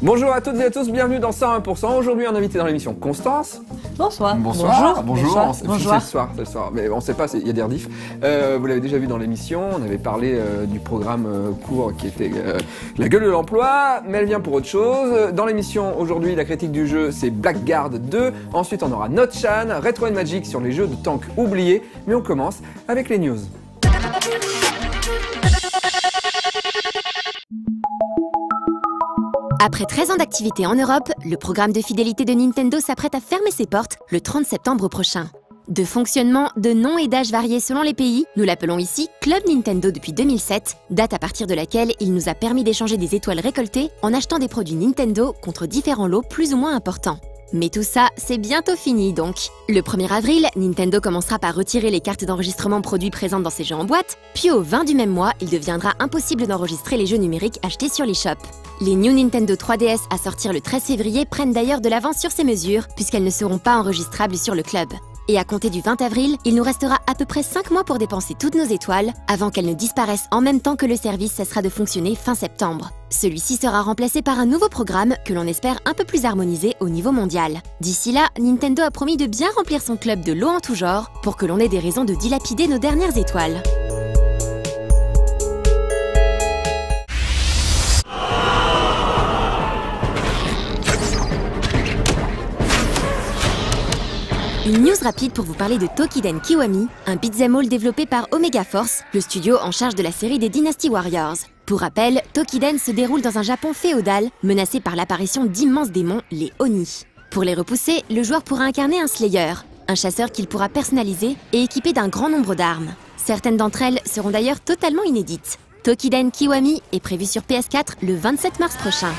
Bonjour à toutes et à tous, bienvenue dans 101%. Aujourd'hui, un invité dans l'émission, Constance. Bonsoir. Bonsoir. Bonjour. Bonjour. C'est le soir, mais on ne sait pas, il y a des rediffs. Vous l'avez déjà vu dans l'émission, on avait parlé du programme court qui était La gueule de l'emploi, mais elle vient pour autre chose. Dans l'émission, aujourd'hui, la critique du jeu, c'est Blackguard 2. Ensuite, on aura Notchan, Retro & Magic sur les jeux de tank oubliés. Mais on commence avec les news. Après 13 ans d'activité en Europe, le programme de fidélité de Nintendo s'apprête à fermer ses portes le 30 septembre prochain. De fonctionnement, de noms et d'âges variés selon les pays, nous l'appelons ici Club Nintendo depuis 2007, date à partir de laquelle il nous a permis d'échanger des étoiles récoltées en achetant des produits Nintendo contre différents lots plus ou moins importants. Mais tout ça, c'est bientôt fini donc. Le 1er avril, Nintendo commencera par retirer les cartes d'enregistrement produits présentes dans ses jeux en boîte, puis au 20 du même mois, il deviendra impossible d'enregistrer les jeux numériques achetés sur l'eShop. Les New Nintendo 3DS à sortir le 13 février prennent d'ailleurs de l'avance sur ces mesures, puisqu'elles ne seront pas enregistrables sur le club. Et à compter du 20 avril, il nous restera à peu près 5 mois pour dépenser toutes nos étoiles, avant qu'elles ne disparaissent en même temps que le service cessera de fonctionner fin septembre. Celui-ci sera remplacé par un nouveau programme que l'on espère un peu plus harmonisé au niveau mondial. D'ici là, Nintendo a promis de bien remplir son club de lots en tout genre, pour que l'on ait des raisons de dilapider nos dernières étoiles. Une news rapide pour vous parler de Tokiden Kiwami, un beat'em all développé par Omega Force, le studio en charge de la série des Dynasty Warriors. Pour rappel, Tokiden se déroule dans un Japon féodal, menacé par l'apparition d'immenses démons, les Oni. Pour les repousser, le joueur pourra incarner un Slayer, un chasseur qu'il pourra personnaliser et équiper d'un grand nombre d'armes. Certaines d'entre elles seront d'ailleurs totalement inédites. Tokiden Kiwami est prévu sur PS4 le 27 mars prochain.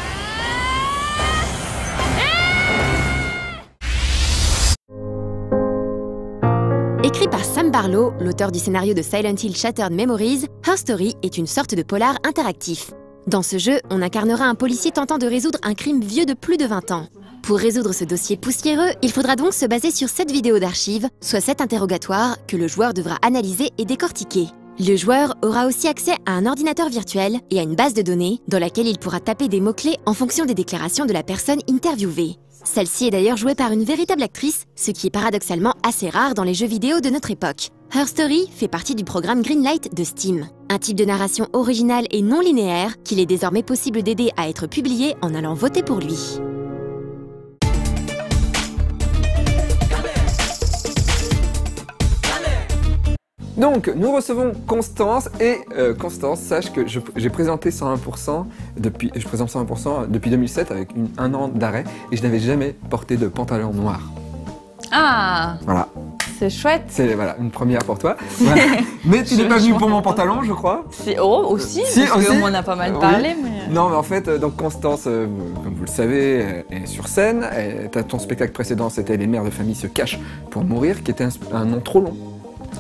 Écrit par Sam Barlow, l'auteur du scénario de Silent Hill Shattered Memories, Her Story est une sorte de polar interactif. Dans ce jeu, on incarnera un policier tentant de résoudre un crime vieux de plus de 20 ans. Pour résoudre ce dossier poussiéreux, il faudra donc se baser sur 7 vidéos d'archives, soit 7 interrogatoires que le joueur devra analyser et décortiquer. Le joueur aura aussi accès à un ordinateur virtuel et à une base de données dans laquelle il pourra taper des mots-clés en fonction des déclarations de la personne interviewée. Celle-ci est d'ailleurs jouée par une véritable actrice, ce qui est paradoxalement assez rare dans les jeux vidéo de notre époque. Her Story fait partie du programme Greenlight de Steam, un type de narration originale et non linéaire qu'il est désormais possible d'aider à être publié en allant voter pour lui. Donc, nous recevons Constance et Constance, sache que j'ai présenté 101% depuis 2007 avec un an d'arrêt et je n'avais jamais porté de pantalon noir. Ah, voilà. C'est chouette. C'est voilà, une première pour toi. Voilà. Mais tu n'es pas venu pour mon pantalon, je crois. Oh, aussi, si, parce aussi. qu'on en a pas mal parlé. Oui. Mais... Non, mais en fait, donc Constance, comme vous le savez, est sur scène. Ton spectacle précédent, c'était Les mères de famille se cachent pour mourir, qui était un nom trop long.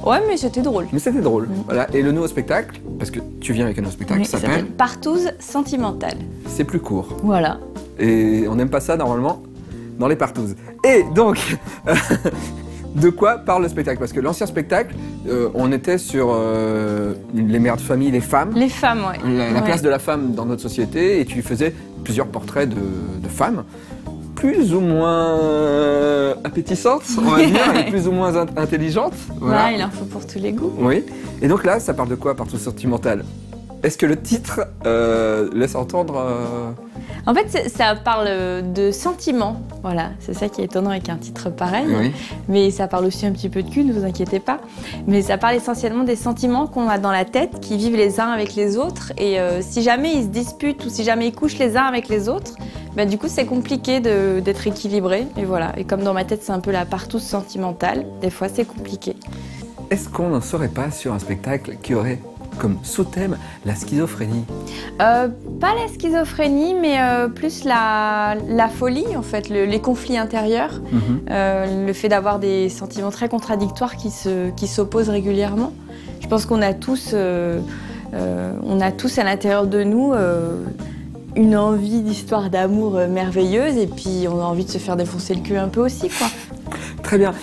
Ouais, mais c'était drôle. Mais c'était drôle. Voilà. Et le nouveau spectacle, parce que tu viens avec un nouveau spectacle, oui, s'appelle Partouze sentimentale. C'est plus court. Voilà. Et on n'aime pas ça normalement dans les partouzes. Et donc, de quoi parle le spectacle? Parce que l'ancien spectacle, on était sur les mères de famille, les femmes. Les femmes, ouais. La place de la femme dans notre société, et tu faisais plusieurs portraits de femmes. Plus ou moins appétissantes, on va dire, et plus ou moins intelligentes. Voilà. Ouais, il en faut pour tous les goûts. Oui. Et donc là, ça parle de quoi, Partouze sentimentale? Est-ce que le titre laisse entendre En fait, ça parle de sentiments. Voilà, c'est ça qui est étonnant avec un titre pareil. Oui. Mais ça parle aussi un petit peu de cul, ne vous inquiétez pas. Mais ça parle essentiellement des sentiments qu'on a dans la tête, qui vivent les uns avec les autres. Et si jamais ils se disputent ou si jamais ils couchent les uns avec les autres, ben, du coup, c'est compliqué d'être équilibré. Et voilà. Et comme dans ma tête, c'est un peu la partouze sentimentale, des fois, c'est compliqué. Est-ce qu'on n'en serait pas sur un spectacle qui aurait comme sous-thème la schizophrénie? Pas la schizophrénie, mais plus la folie, en fait, les conflits intérieurs, le fait d'avoir des sentiments très contradictoires qui s'opposent régulièrement. Je pense qu'on a tous à l'intérieur de nous une envie d'histoire d'amour merveilleuse et puis on a envie de se faire défoncer le cul un peu aussi, quoi. Très bien.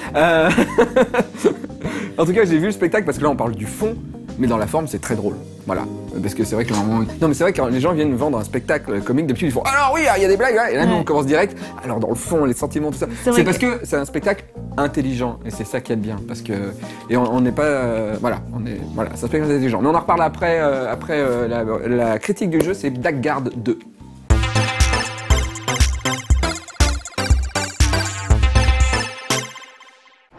En tout cas, j'ai vu le spectacle parce que là, on parle du fond, mais dans la forme, c'est très drôle. Voilà, parce que c'est vrai que non mais c'est vrai que quand les gens viennent vendre un spectacle comique, d'habitude ils font alors oui, il y a des blagues, et là nous on commence direct. Alors dans le fond, les sentiments, tout ça, c'est parce que c'est un spectacle intelligent et c'est ça qui est bien, parce que et on n'est pas voilà, c'est un spectacle intelligent. Mais on en reparle après la critique du jeu, c'est Blackguard 2.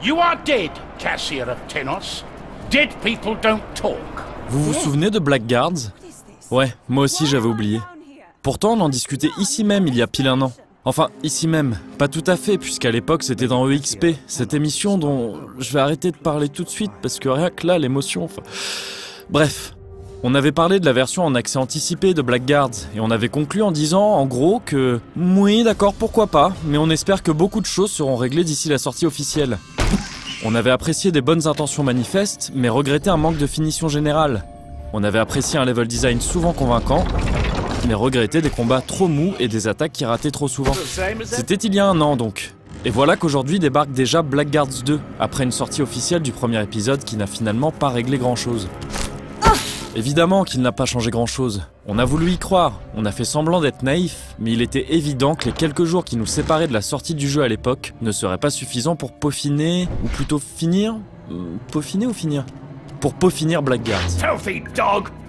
You are dead, Cassia of Tenos. Dead people don't talk. Vous vous souvenez de Blackguards? Ouais, moi aussi j'avais oublié. Pourtant on en discutait ici même il y a pile un an. Enfin, ici même, pas tout à fait, puisqu'à l'époque c'était dans EXP, cette émission dont je vais arrêter de parler tout de suite, parce que rien que là, l'émotion... Bref, on avait parlé de la version en accès anticipé de Blackguards, et on avait conclu en disant, en gros, que... Oui, d'accord, pourquoi pas, mais on espère que beaucoup de choses seront réglées d'ici la sortie officielle. On avait apprécié des bonnes intentions manifestes, mais regretté un manque de finition générale. On avait apprécié un level design souvent convaincant, mais regretté des combats trop mous et des attaques qui rataient trop souvent. C'était il y a un an donc. Et voilà qu'aujourd'hui débarque déjà Blackguards 2, après une sortie officielle du premier épisode qui n'a finalement pas réglé grand chose. Évidemment qu'il n'a pas changé grand chose. On a voulu y croire, on a fait semblant d'être naïf, mais il était évident que les quelques jours qui nous séparaient de la sortie du jeu à l'époque ne seraient pas suffisants pour peaufiner, ou plutôt finir. Peaufiner ou finir? Pour peaufiner Blackguards.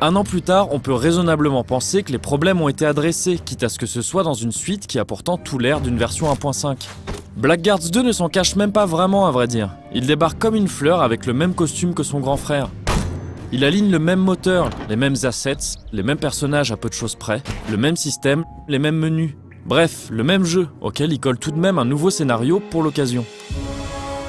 Un an plus tard, on peut raisonnablement penser que les problèmes ont été adressés, quitte à ce que ce soit dans une suite qui a pourtant tout l'air d'une version 1.5. Blackguards 2 ne s'en cache même pas vraiment à vrai dire. Il débarque comme une fleur avec le même costume que son grand frère. Il aligne le même moteur, les mêmes assets, les mêmes personnages à peu de choses près, le même système, les mêmes menus. Bref, le même jeu, auquel il colle tout de même un nouveau scénario pour l'occasion.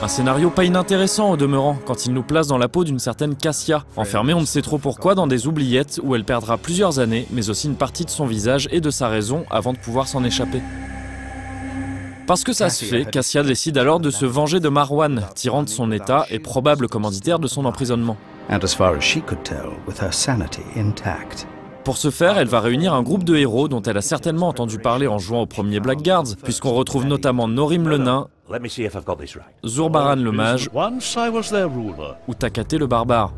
Un scénario pas inintéressant au demeurant, quand il nous place dans la peau d'une certaine Cassia, enfermée on ne sait trop pourquoi dans des oubliettes où elle perdra plusieurs années, mais aussi une partie de son visage et de sa raison avant de pouvoir s'en échapper. Parce que ça se fait, Cassia décide alors de se venger de Marwan, tyran de son état et probable commanditaire de son emprisonnement. Pour ce faire, elle va réunir un groupe de héros dont elle a certainement entendu parler en jouant au premier Blackguards, puisqu'on retrouve notamment Norim le nain, Zurbaran le mage ou Takate le barbare.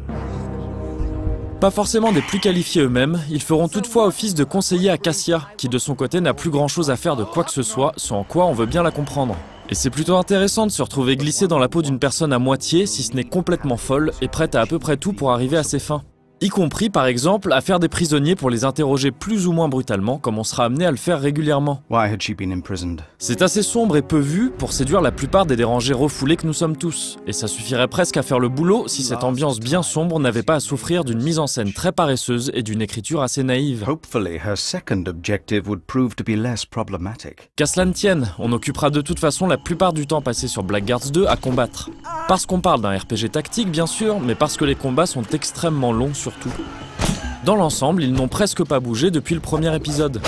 Pas forcément des plus qualifiés eux-mêmes, ils feront toutefois office de conseillers à Cassia, qui de son côté n'a plus grand chose à faire de quoi que ce soit, ce en quoi on veut bien la comprendre. Et c'est plutôt intéressant de se retrouver glissé dans la peau d'une personne à moitié, si ce n'est complètement folle, et prête à peu près tout pour arriver à ses fins. Y compris, par exemple, à faire des prisonniers pour les interroger plus ou moins brutalement, comme on sera amené à le faire régulièrement. C'est assez sombre et peu vu pour séduire la plupart des dérangés refoulés que nous sommes tous. Et ça suffirait presque à faire le boulot si cette ambiance bien sombre n'avait pas à souffrir d'une mise en scène très paresseuse et d'une écriture assez naïve. Qu'à cela ne tienne, on occupera de toute façon la plupart du temps passé sur Blackguards 2 à combattre. Parce qu'on parle d'un RPG tactique bien sûr, mais parce que les combats sont extrêmement longs surtout. Dans l'ensemble, ils n'ont presque pas bougé depuis le premier épisode.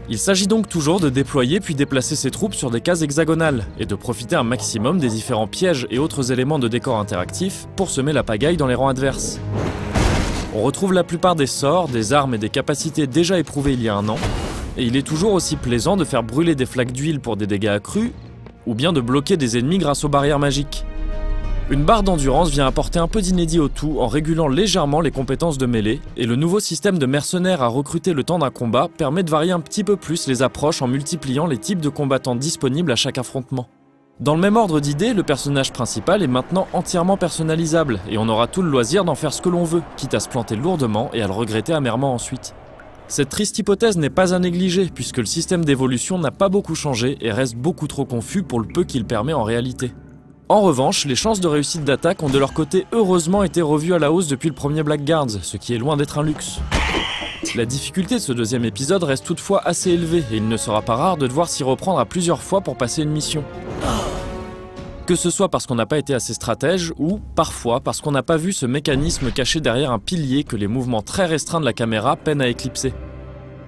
Il s'agit donc toujours de déployer puis déplacer ses troupes sur des cases hexagonales et de profiter un maximum des différents pièges et autres éléments de décor interactifs pour semer la pagaille dans les rangs adverses. On retrouve la plupart des sorts, des armes et des capacités déjà éprouvées il y a un an, et il est toujours aussi plaisant de faire brûler des flaques d'huile pour des dégâts accrus, ou bien de bloquer des ennemis grâce aux barrières magiques. Une barre d'endurance vient apporter un peu d'inédit au tout en régulant légèrement les compétences de mêlée, et le nouveau système de mercenaires à recruter le temps d'un combat permet de varier un petit peu plus les approches en multipliant les types de combattants disponibles à chaque affrontement. Dans le même ordre d'idées, le personnage principal est maintenant entièrement personnalisable, et on aura tout le loisir d'en faire ce que l'on veut, quitte à se planter lourdement et à le regretter amèrement ensuite. Cette triste hypothèse n'est pas à négliger, puisque le système d'évolution n'a pas beaucoup changé et reste beaucoup trop confus pour le peu qu'il permet en réalité. En revanche, les chances de réussite d'attaque ont de leur côté heureusement été revues à la hausse depuis le premier Blackguards, ce qui est loin d'être un luxe. La difficulté de ce deuxième épisode reste toutefois assez élevée et il ne sera pas rare de devoir s'y reprendre à plusieurs fois pour passer une mission. Que ce soit parce qu'on n'a pas été assez stratège ou, parfois, parce qu'on n'a pas vu ce mécanisme caché derrière un pilier que les mouvements très restreints de la caméra peinent à éclipser.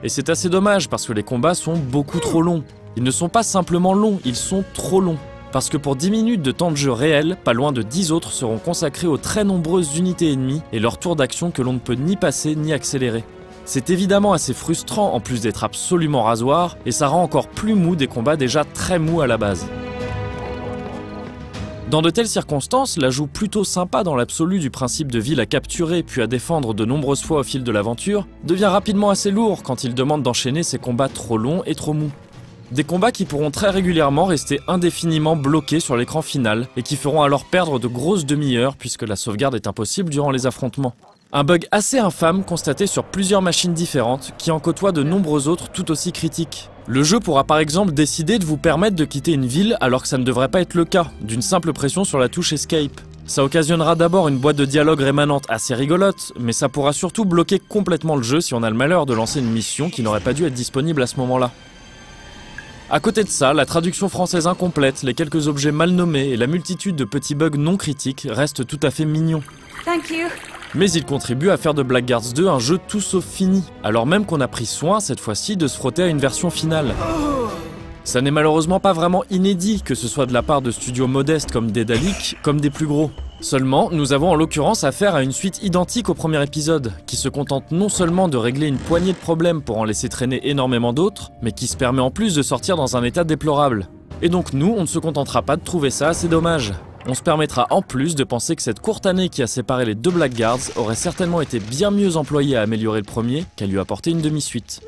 Et c'est assez dommage parce que les combats sont beaucoup trop longs. Ils ne sont pas simplement longs, ils sont trop longs. Parce que pour 10 minutes de temps de jeu réel, pas loin de 10 autres seront consacrés aux très nombreuses unités ennemies et leurs tours d'action que l'on ne peut ni passer ni accélérer. C'est évidemment assez frustrant en plus d'être absolument rasoir, et ça rend encore plus mou des combats déjà très mous à la base. Dans de telles circonstances, l'ajout plutôt sympa dans l'absolu du principe de ville à capturer puis à défendre de nombreuses fois au fil de l'aventure devient rapidement assez lourd quand il demande d'enchaîner ces combats trop longs et trop mous. Des combats qui pourront très régulièrement rester indéfiniment bloqués sur l'écran final et qui feront alors perdre de grosses demi-heures puisque la sauvegarde est impossible durant les affrontements. Un bug assez infâme constaté sur plusieurs machines différentes qui en côtoient de nombreux autres tout aussi critiques. Le jeu pourra par exemple décider de vous permettre de quitter une ville alors que ça ne devrait pas être le cas, d'une simple pression sur la touche Escape. Ça occasionnera d'abord une boîte de dialogue rémanente assez rigolote, mais ça pourra surtout bloquer complètement le jeu si on a le malheur de lancer une mission qui n'aurait pas dû être disponible à ce moment-là. À côté de ça, la traduction française incomplète, les quelques objets mal nommés et la multitude de petits bugs non critiques restent tout à fait mignons. Thank you. Mais il contribue à faire de Blackguards 2 un jeu tout sauf fini, alors même qu'on a pris soin cette fois-ci de se frotter à une version finale. Ça n'est malheureusement pas vraiment inédit, que ce soit de la part de studios modestes comme Daedalic, comme des plus gros. Seulement, nous avons en l'occurrence affaire à une suite identique au premier épisode, qui se contente non seulement de régler une poignée de problèmes pour en laisser traîner énormément d'autres, mais qui se permet en plus de sortir dans un état déplorable. Et donc nous, on ne se contentera pas de trouver ça assez dommage. On se permettra en plus de penser que cette courte année qui a séparé les deux Blackguards aurait certainement été bien mieux employée à améliorer le premier qu'à lui apporter une demi-suite.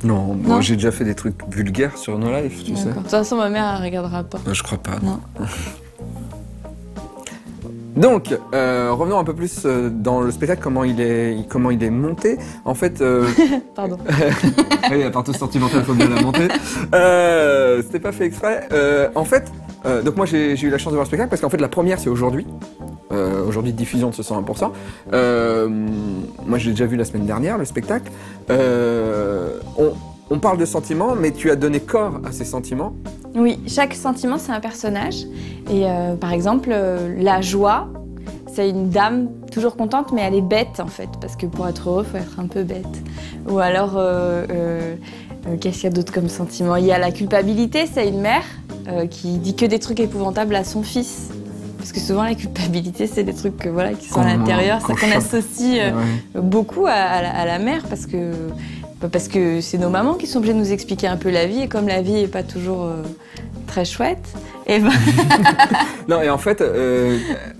Non, moi j'ai déjà fait des trucs vulgaires sur No Life, tu sais. De toute façon, ma mère, elle regardera pas. Je crois pas. Non. Donc, revenons un peu plus dans le spectacle, comment il est monté. En fait... Pardon. Oui, à part tout sentimental, il faut bien la monter. C'était pas fait exprès. En fait, donc moi j'ai eu la chance de voir le spectacle parce qu'en fait la première c'est aujourd'hui. Aujourd'hui diffusion de ce 101%. Moi je l'ai déjà vu la semaine dernière, le spectacle. On parle de sentiments, mais tu as donné corps à ces sentiments. Oui, chaque sentiment c'est un personnage. Et par exemple, la joie, c'est une dame toujours contente, mais elle est bête en fait, parce que pour être heureux, il faut être un peu bête. Ou alors, qu'est-ce qu'il y a d'autre comme sentiment? Il y a la culpabilité, c'est une mère qui dit que des trucs épouvantables à son fils. Parce que souvent la culpabilité, c'est des trucs qui sont à l'intérieur, ça qu'on associe beaucoup à la mère, parce que c'est nos mamans qui sont obligées de nous expliquer un peu la vie, et comme la vie n'est pas toujours très chouette, et ben... Non, et en fait,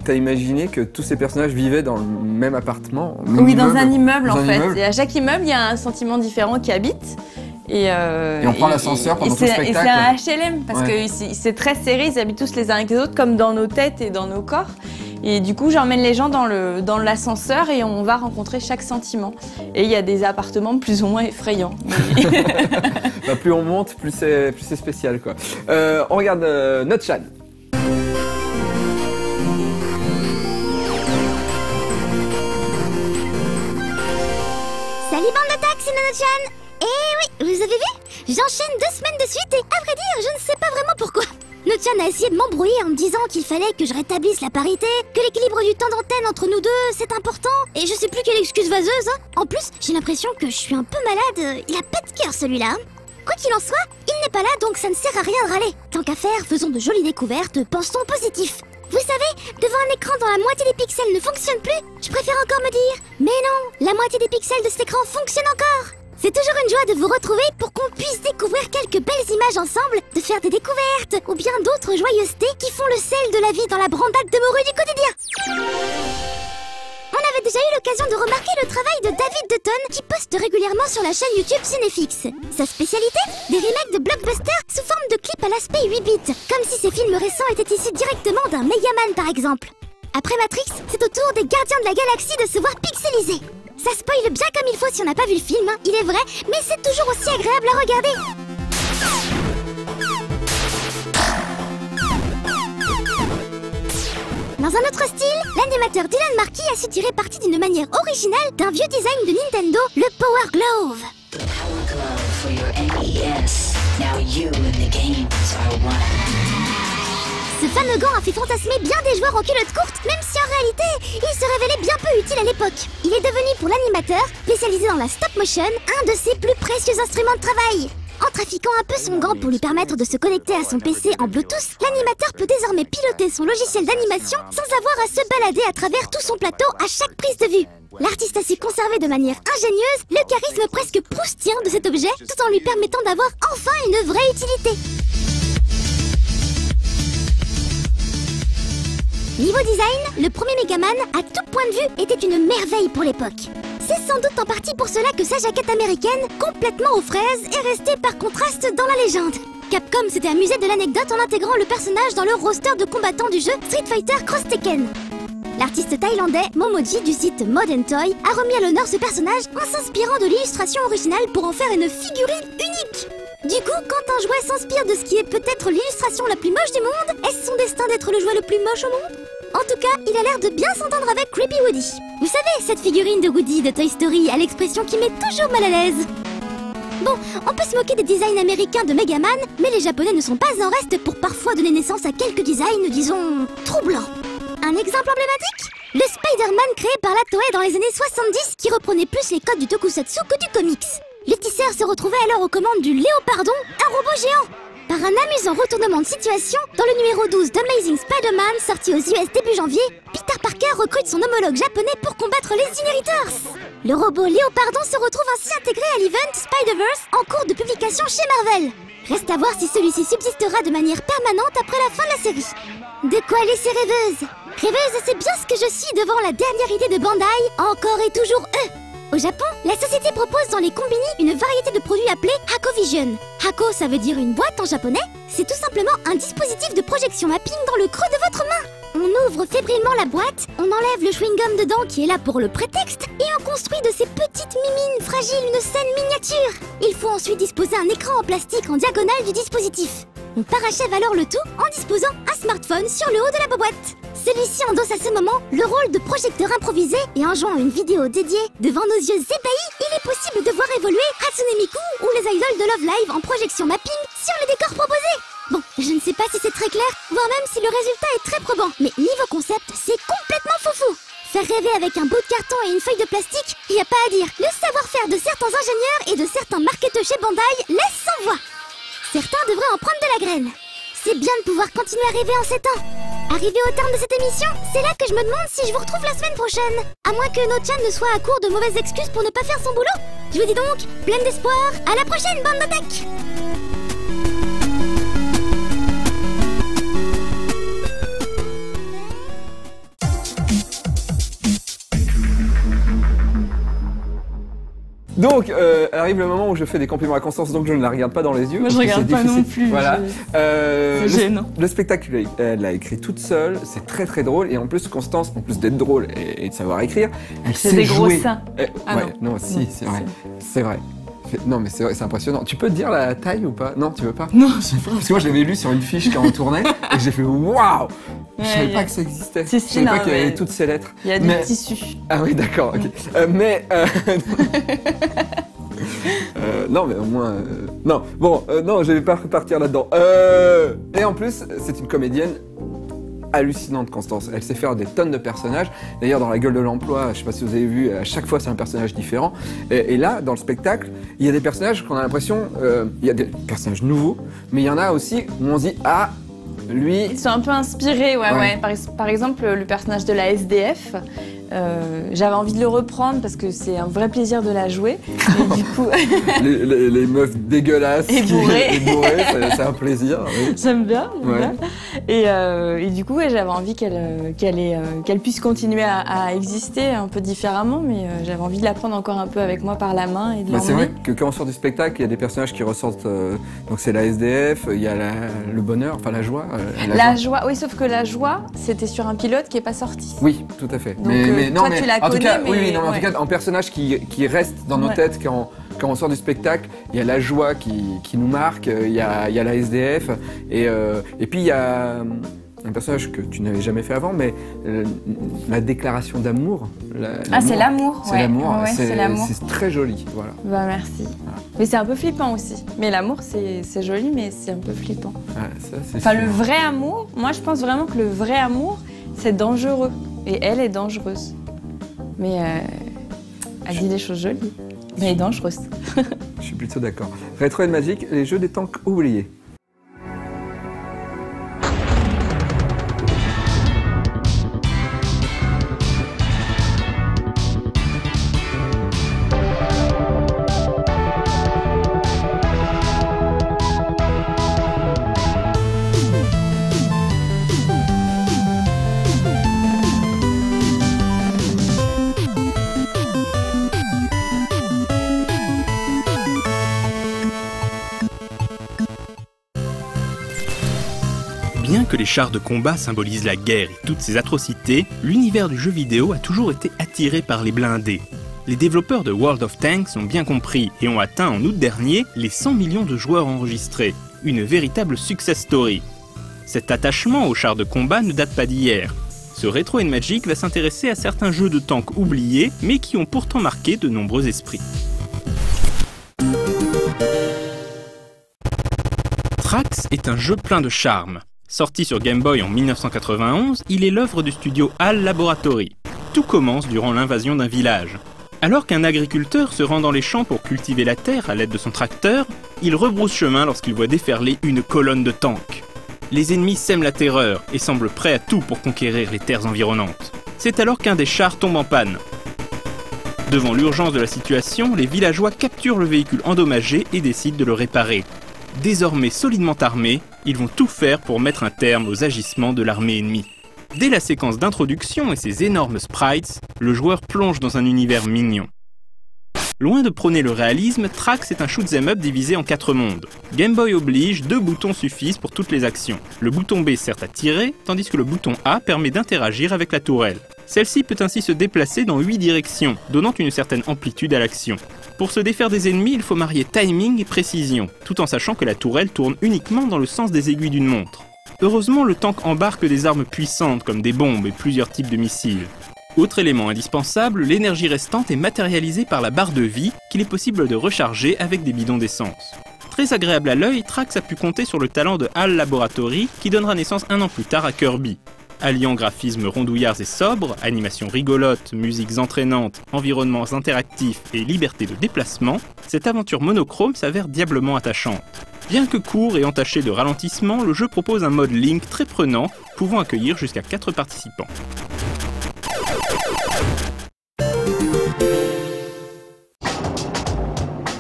t'as imaginé que tous ces personnages vivaient dans le même appartement? Oui, dans un immeuble en fait. Et à chaque immeuble, il y a un sentiment différent qui habite. Et on prend l'ascenseur pendant tout le spectacle. Et c'est un HLM, parce que c'est très serré, ils habitent tous les uns avec les autres, comme dans nos têtes et dans nos corps. Et du coup, j'emmène les gens dans l'ascenseur et on va rencontrer chaque sentiment. Et il y a des appartements plus ou moins effrayants. Bah, plus on monte, plus c'est spécial, quoi. On regarde notre Chan. Salut bande de taxes, c'est Nono-chan. Eh oui, vous avez vu? J'enchaîne 2 semaines de suite et à vrai dire, je ne sais pas vraiment pourquoi. Nono-chan a essayé de m'embrouiller en me disant qu'il fallait que je rétablisse la parité, que l'équilibre du temps d'antenne entre nous deux, c'est important, et je sais plus quelle excuse vaseuse, hein. En plus, j'ai l'impression que je suis un peu malade, il a pas de cœur celui-là. Quoi qu'il en soit, il n'est pas là donc ça ne sert à rien de râler. Tant qu'à faire, faisons de jolies découvertes, pensons positif. Vous savez, devant un écran dont la moitié des pixels ne fonctionne plus, je préfère encore me dire « Mais non, la moitié des pixels de cet écran fonctionne encore !» C'est toujours une joie de vous retrouver pour qu'on puisse découvrir quelques belles images ensemble, de faire des découvertes, ou bien d'autres joyeusetés qui font le sel de la vie dans la brandade de morue du quotidien. On avait déjà eu l'occasion de remarquer le travail de David Dutton qui poste régulièrement sur la chaîne YouTube Cinéfix. Sa spécialité? Des remakes de blockbusters sous forme de clips à l'aspect 8 bits, comme si ces films récents étaient issus directement d'un Megaman par exemple. Après Matrix, c'est au tour des Gardiens de la Galaxie de se voir pixelisés. Ça spoile bien comme il faut si on n'a pas vu le film, hein, il est vrai, mais c'est toujours aussi agréable à regarder. Dans un autre style, l'animateur Dylan Markey a su tirer parti d'une manière originale d'un vieux design de Nintendo, le Power Glove. Ce fameux gant a fait fantasmer bien des joueurs en culotte courte, même si en réalité, il se révélait bien peu utile à l'époque. Il est devenu pour l'animateur, spécialisé dans la stop motion, un de ses plus précieux instruments de travail. En trafiquant un peu son gant pour lui permettre de se connecter à son PC en Bluetooth, l'animateur peut désormais piloter son logiciel d'animation sans avoir à se balader à travers tout son plateau à chaque prise de vue. L'artiste a su conserver de manière ingénieuse le charisme presque proustien de cet objet, tout en lui permettant d'avoir enfin une vraie utilité. Niveau design, le premier Megaman, à tout point de vue, était une merveille pour l'époque. C'est sans doute en partie pour cela que sa jaquette américaine, complètement aux fraises, est restée par contraste dans la légende. Capcom s'était amusé de l'anecdote en intégrant le personnage dans le roster de combattants du jeu Street Fighter Cross Tekken. L'artiste thaïlandais Momoji du site Mod & Toy a remis à l'honneur ce personnage en s'inspirant de l'illustration originale pour en faire une figurine unique. Du coup, quand un jouet s'inspire de ce qui est peut-être l'illustration la plus moche du monde, est-ce son destin d'être le jouet le plus moche au monde? En tout cas, il a l'air de bien s'entendre avec Creepy Woody. Vous savez, cette figurine de Woody de Toy Story à l'expression qui met toujours mal à l'aise. Bon, on peut se moquer des designs américains de Megaman, mais les Japonais ne sont pas en reste pour parfois donner naissance à quelques designs, disons, troublants. Un exemple emblématique? Le Spider-Man créé par la Toei dans les années 70 qui reprenait plus les codes du tokusatsu que du comics. Le tisseur se retrouvait alors aux commandes du Léopardon, un robot géant. Par un amusant retournement de situation, dans le numéro 12 d'Amazing Spider-Man, sorti aux US début janvier, Peter Parker recrute son homologue japonais pour combattre les Inheritors. Le robot Léopardon se retrouve ainsi intégré à l'event Spider-Verse en cours de publication chez Marvel. Reste à voir si celui-ci subsistera de manière permanente après la fin de la série. De quoi laisser rêveuse? Rêveuse, c'est bien ce que je suis devant la dernière idée de Bandai, encore et toujours eux. Au Japon, la société propose dans les combini une variété de produits appelés Hakovision. Hako, ça veut dire une boîte en japonais. C'est tout simplement un dispositif de projection mapping dans le creux de votre main. On ouvre fébrilement la boîte, on enlève le chewing-gum dedans qui est là pour le prétexte, et on construit de ces petites mimines fragiles une scène miniature. Il faut ensuite disposer un écran en plastique en diagonale du dispositif. On parachève alors le tout en disposant un smartphone sur le haut de la boîte. Celui-ci endosse à ce moment le rôle de projecteur improvisé et en jouant une vidéo dédiée devant nos yeux ébahis, il est possible de voir évoluer Hatsune Miku ou les idoles de Love Live en projection mapping sur les décors proposés. Bon, je ne sais pas si c'est très clair, voire même si le résultat est très probant, mais niveau concept, c'est complètement foufou. Faire rêver avec un bout de carton et une feuille de plastique, y a pas à dire. Le savoir-faire de certains ingénieurs et de certains marketeurs chez Bandai laisse sans voix. Certains devraient en prendre de la graine. C'est bien de pouvoir continuer à rêver en ces temps. Arrivé au terme de cette émission, c'est là que je me demande si je vous retrouve la semaine prochaine. À moins que No-chan ne soit à court de mauvaises excuses pour ne pas faire son boulot. Je vous dis donc, pleine d'espoir, à la prochaine, bande d'attaques! Donc, arrive le moment où je fais des compliments à Constance, donc je ne la regarde pas dans les yeux. Moi, je regarde pas non plus. Voilà. C'est gênant. Le spectacle, elle l'a écrit toute seule, c'est très très drôle, et en plus, Constance, en plus d'être drôle et de savoir écrire, elle sait des jouer. gros seins. Ah ouais, non, si, c'est vrai. C'est vrai. Non, mais c'est impressionnant. Tu peux te dire la taille ou pas? Non, tu veux pas? Non, je sais pas. Parce que moi, je l'avais lu sur une fiche quand on tournait, et j'ai fait waouh! Je savais pas que ça existait. Si, je savais pas qu'il y avait toutes ces lettres. Il y a des tissus. Ah oui, d'accord, ok. Non, mais au moins... Non, bon, non, je vais pas repartir là-dedans. Et en plus, c'est une comédienne hallucinante, Constance. Elle sait faire des tonnes de personnages. D'ailleurs, dans La Gueule de l'Emploi, je sais pas si vous avez vu, à chaque fois, c'est un personnage différent. Et là, dans le spectacle, il y a des personnages qu'on a l'impression... il y a des personnages nouveaux, mais il y en a aussi où on se dit « Ah, lui... » Ils sont un peu inspirés, ouais. Par exemple, le personnage de la SDF, j'avais envie de le reprendre parce que c'est un vrai plaisir de la jouer. Et du coup... les meufs dégueulasses et bourrées, c'est un plaisir. Oui. J'aime bien. Et du coup, j'avais envie qu'elle puisse continuer à exister un peu différemment, mais j'avais envie de la prendre encore un peu avec moi par la main et de l'emmener. C'est vrai que quand on sort du spectacle, il y a des personnages qui ressortent. Donc c'est la SDF, il y a le bonheur, enfin la joie. La joie, oui, sauf que la joie, c'était sur un pilote qui n'est pas sorti. Oui, tout à fait. Donc, toi, tu la connais, en tout cas, en personnage qui reste dans nos têtes quand on sort du spectacle, il y a la joie qui nous marque, il y a la SDF, et puis il y a un personnage que tu n'avais jamais fait avant, mais la déclaration d'amour. C'est l'amour. C'est l'amour, c'est l'amour. C'est très joli, voilà. Bah merci. Voilà. Mais c'est un peu flippant aussi. Mais l'amour, c'est joli, mais c'est un peu flippant. Ça, le vrai amour, moi je pense vraiment que le vrai amour, c'est dangereux. Et elle est dangereuse. Mais elle dit des choses jolies. Mais elle est dangereuse. Je Je suis plutôt d'accord. Retro Magic, les jeux des tanks oubliés. Bien que les chars de combat symbolisent la guerre et toutes ses atrocités, l'univers du jeu vidéo a toujours été attiré par les blindés. Les développeurs de World of Tanks ont bien compris et ont atteint en août dernier les 100 millions de joueurs enregistrés. Une véritable success story. Cet attachement aux chars de combat ne date pas d'hier. Ce Retro Magic va s'intéresser à certains jeux de tanks oubliés, mais qui ont pourtant marqué de nombreux esprits. Trax est un jeu plein de charme. Sorti sur Game Boy en 1991, il est l'œuvre du studio HAL Laboratory. Tout commence durant l'invasion d'un village. Alors qu'un agriculteur se rend dans les champs pour cultiver la terre à l'aide de son tracteur, il rebrousse chemin lorsqu'il voit déferler une colonne de tanks. Les ennemis sèment la terreur et semblent prêts à tout pour conquérir les terres environnantes. C'est alors qu'un des chars tombe en panne. Devant l'urgence de la situation, les villageois capturent le véhicule endommagé et décident de le réparer. Désormais solidement armés, ils vont tout faire pour mettre un terme aux agissements de l'armée ennemie. Dès la séquence d'introduction et ses énormes sprites, le joueur plonge dans un univers mignon. Loin de prôner le réalisme, Trax est un shoot'em up divisé en 4 mondes. Game Boy oblige, 2 boutons suffisent pour toutes les actions. Le bouton B sert à tirer, tandis que le bouton A permet d'interagir avec la tourelle. Celle-ci peut ainsi se déplacer dans 8 directions, donnant une certaine amplitude à l'action. Pour se défaire des ennemis, il faut marier timing et précision, tout en sachant que la tourelle tourne uniquement dans le sens des aiguilles d'une montre. Heureusement, le tank embarque des armes puissantes comme des bombes et plusieurs types de missiles. Autre élément indispensable, l'énergie restante est matérialisée par la barre de vie qu'il est possible de recharger avec des bidons d'essence. Très agréable à l'œil, Trax a pu compter sur le talent de HAL Laboratory qui donnera naissance un an plus tard à Kirby. Alliant graphismes rondouillards et sobres, animations rigolotes, musiques entraînantes, environnements interactifs et liberté de déplacement, cette aventure monochrome s'avère diablement attachante. Bien que court et entaché de ralentissements, le jeu propose un mode Link très prenant, pouvant accueillir jusqu'à 4 participants.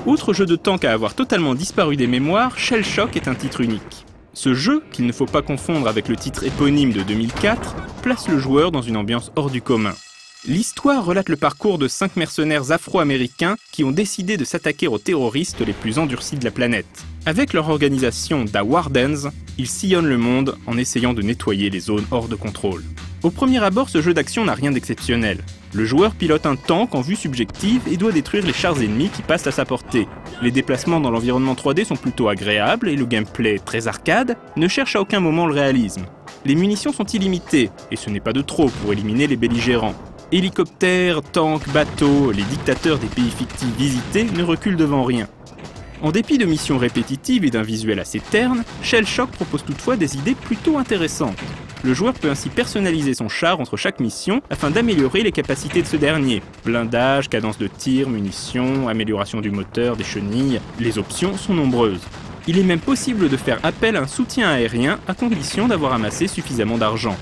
Outre jeu de tank à avoir totalement disparu des mémoires, Shell Shock est un titre unique. Ce jeu, qu'il ne faut pas confondre avec le titre éponyme de 2004, place le joueur dans une ambiance hors du commun. L'histoire relate le parcours de 5 mercenaires afro-américains qui ont décidé de s'attaquer aux terroristes les plus endurcis de la planète. Avec leur organisation Da Wardens, ils sillonnent le monde en essayant de nettoyer les zones hors de contrôle. Au premier abord, ce jeu d'action n'a rien d'exceptionnel. Le joueur pilote un tank en vue subjective et doit détruire les chars ennemis qui passent à sa portée. Les déplacements dans l'environnement 3D sont plutôt agréables et le gameplay, très arcade, ne cherche à aucun moment le réalisme. Les munitions sont illimitées, et ce n'est pas de trop pour éliminer les belligérants. Hélicoptères, tanks, bateaux, les dictateurs des pays fictifs visités ne reculent devant rien. En dépit de missions répétitives et d'un visuel assez terne, Shell Shock propose toutefois des idées plutôt intéressantes. Le joueur peut ainsi personnaliser son char entre chaque mission afin d'améliorer les capacités de ce dernier. Blindage, cadence de tir, munitions, amélioration du moteur, des chenilles, les options sont nombreuses. Il est même possible de faire appel à un soutien aérien à condition d'avoir amassé suffisamment d'argent.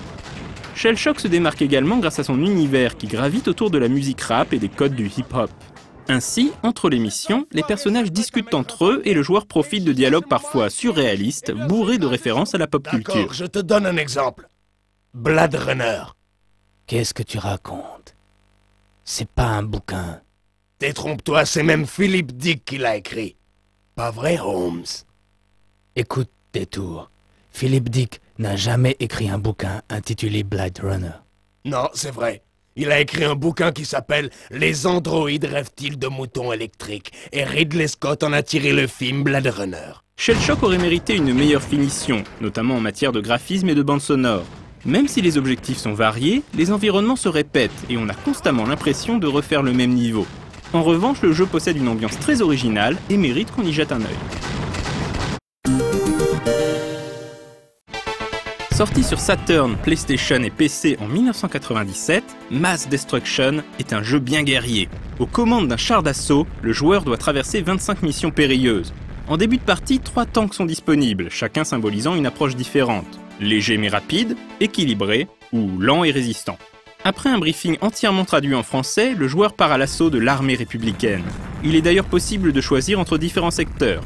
Shell Shock se démarque également grâce à son univers qui gravite autour de la musique rap et des codes du hip-hop. Ainsi, entre les missions, les personnages discutent entre eux et le joueur profite de dialogues parfois surréalistes, bourrés de références à la pop culture. D'accord, je te donne un exemple. Blade Runner. Qu'est-ce que tu racontes? C'est pas un bouquin. Détrompe-toi, c'est même Philip Dick qui l'a écrit. Pas vrai, Holmes? Écoute, Détour. Philip Dick n'a jamais écrit un bouquin intitulé Blade Runner. Non, c'est vrai. Il a écrit un bouquin qui s'appelle « Les androïdes rêvent-ils de moutons électriques ?» et Ridley Scott en a tiré le film Blade Runner. Shell Shock aurait mérité une meilleure finition, notamment en matière de graphisme et de bande sonore. Même si les objectifs sont variés, les environnements se répètent et on a constamment l'impression de refaire le même niveau. En revanche, le jeu possède une ambiance très originale et mérite qu'on y jette un œil. Sorti sur Saturn, PlayStation et PC en 1997, Mass Destruction est un jeu bien guerrier. Aux commandes d'un char d'assaut, le joueur doit traverser 25 missions périlleuses. En début de partie, 3 tanks sont disponibles, chacun symbolisant une approche différente. Léger mais rapide, équilibré ou lent et résistant. Après un briefing entièrement traduit en français, le joueur part à l'assaut de l'armée républicaine. Il est d'ailleurs possible de choisir entre différents secteurs.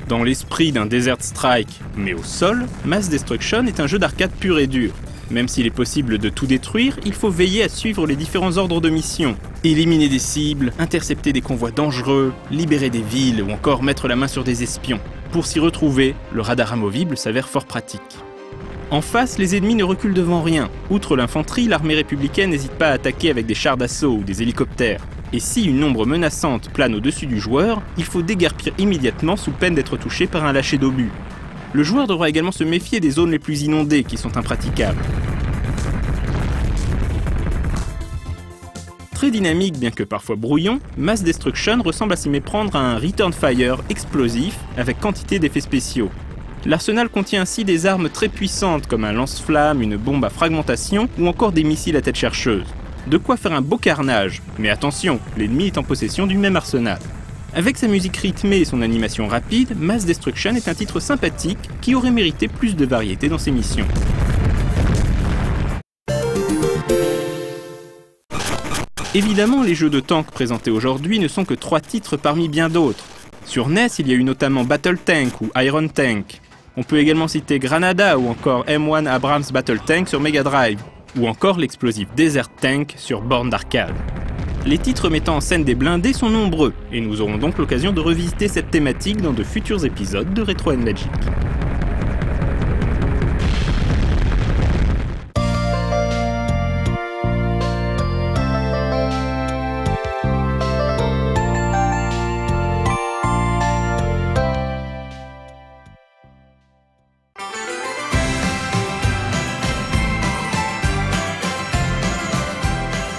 Dans l'esprit d'un Desert Strike, mais au sol, Mass Destruction est un jeu d'arcade pur et dur. Même s'il est possible de tout détruire, il faut veiller à suivre les différents ordres de mission. Éliminer des cibles, intercepter des convois dangereux, libérer des villes ou encore mettre la main sur des espions. Pour s'y retrouver, le radar amovible s'avère fort pratique. En face, les ennemis ne reculent devant rien. Outre l'infanterie, l'armée républicaine n'hésite pas à attaquer avec des chars d'assaut ou des hélicoptères. Et si une ombre menaçante plane au-dessus du joueur, il faut déguerpir immédiatement sous peine d'être touché par un lâcher d'obus. Le joueur devra également se méfier des zones les plus inondées qui sont impraticables. Très dynamique bien que parfois brouillon, Mass Destruction ressemble à s'y méprendre à un Return Fire explosif avec quantité d'effets spéciaux. L'arsenal contient ainsi des armes très puissantes comme un lance-flamme, une bombe à fragmentation ou encore des missiles à tête chercheuse. De quoi faire un beau carnage, mais attention, l'ennemi est en possession du même arsenal. Avec sa musique rythmée et son animation rapide, Mass Destruction est un titre sympathique qui aurait mérité plus de variété dans ses missions. Évidemment, les jeux de tank présentés aujourd'hui ne sont que 3 titres parmi bien d'autres. Sur NES, il y a eu notamment Battle Tank ou Iron Tank. On peut également citer Granada ou encore M1 Abrams Battle Tank sur Mega Drive, ou encore l'explosif Desert Tank sur borne d'arcade. Les titres mettant en scène des blindés sont nombreux, et nous aurons donc l'occasion de revisiter cette thématique dans de futurs épisodes de Retro & Magic.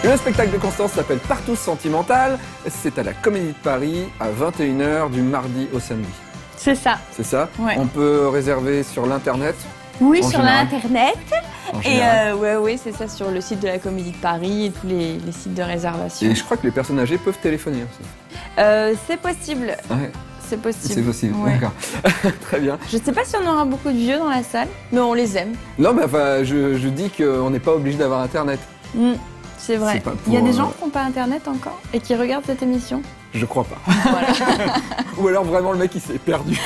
Le spectacle de Constance s'appelle Partouze Sentimentale. C'est à la Comédie de Paris à 21h du mardi au samedi. C'est ça. C'est ça? Ouais. On peut réserver sur l'internet? Oui, En sur général. l'internet. En Et général. ouais, c'est ça, sur le site de la Comédie de Paris et tous les sites de réservation. Et je crois que les personnes âgées peuvent téléphoner aussi. C'est possible. Ouais, C'est possible. c'est possible, Ouais. d'accord. Très bien. Je sais pas si on aura beaucoup de vieux dans la salle, mais on les aime. Non, mais enfin, je dis qu'on n'est pas obligé d'avoir internet. C'est vrai. C'est pas Il y a pour, des gens qui n'ont pas internet encore et qui regardent cette émission. Je crois pas. Voilà. Ou alors vraiment le mec il s'est perdu.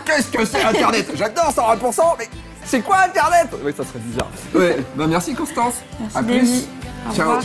Qu'est-ce que c'est internet? J'adore 120%, mais c'est quoi internet? Oui, ça serait bizarre. Ouais, bah merci Constance. Merci À Davy. plus. Au Ciao. revoir.